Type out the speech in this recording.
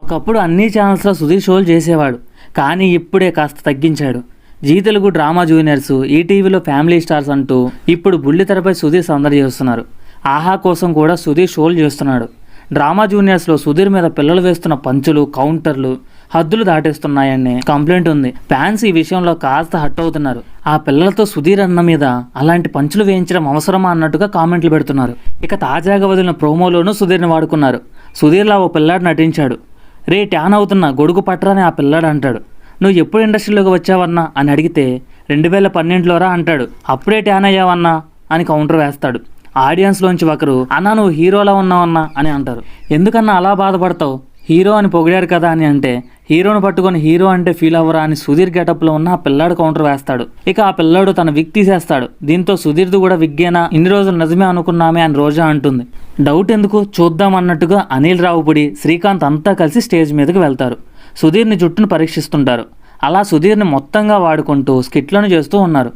ఒకప్పుడు అన్ని ఛానల్స్లో సుధీర్ షోలు చేసేవాడు, కానీ ఇప్పుడే కాస్త తగ్గించాడు. జీ తెలుగు డ్రామా జూనియర్స్, ఈటీవీలో ఫ్యామిలీ స్టార్స్ అంటూ ఇప్పుడు బుల్లితెరపై సుధీర్ సందడి చేస్తున్నారు. ఆహా కోసం కూడా సుధీర్ షోలు చేస్తున్నాడు. డ్రామా జూనియర్స్లో సుధీర్ మీద పిల్లలు వేస్తున్న పంచులు, కౌంటర్లు హద్దులు దాటేస్తున్నాయని కంప్లైంట్ ఉంది. ఫ్యాన్స్ ఈ విషయంలో కాస్త హట్ అవుతున్నారు. ఆ పిల్లలతో సుధీర్ అన్న మీద అలాంటి పంచులు వేయించడం అవసరమా అన్నట్టుగా కామెంట్లు పెడుతున్నారు. ఇక తాజాగా వదిలిన ప్రోమోలోనూ సుధీర్ని వాడుకున్నారు. సుధీర్లా ఓ పిల్లాడు నటించాడు. రే ట్యాన్ అవుతున్నా గొడుగు పట్టరని ఆ పిల్లాడు అంటాడు. నువ్వు ఎప్పుడు ఇండస్ట్రీలోకి వచ్చావన్నా అని అడిగితే 2012లోరా అంటాడు. అప్పుడే ట్యాన్ అయ్యావన్నా అని కౌంటర్ వేస్తాడు. ఆడియన్స్లోంచి ఒకరు అన్నా నువ్వు హీరోలా ఉన్నావన్నా అని అంటారు. ఎందుకన్నా అలా బాధపడతావు, హీరో అని పొగిడారు కదా అని అంటే హీరోని పట్టుకొని హీరో అంటే ఫీల్ అవ్వరా అని సుధీర్ గెటప్లో ఉన్న ఆ పిల్లాడు కౌంటర్ వేస్తాడు. ఇక ఆ పిల్లాడు తన విగ్ తీసేస్తాడు. దీంతో సుధీర్ది కూడా విగ్గేనా, ఇన్ని రోజులు నిజమే అనుకున్నామే అని రోజా అంటుంది. డౌట్ ఎందుకు చూద్దాం అన్నట్టుగా అనిల్ రావుపుడి, శ్రీకాంత్ అంతా కలిసి స్టేజ్ మీదకి వెళ్తారు. సుధీర్ని జుట్టును పరీక్షిస్తుంటారు. అలా సుధీర్ని మొత్తంగా వాడుకుంటూ స్కిట్లను చేస్తూ ఉన్నారు.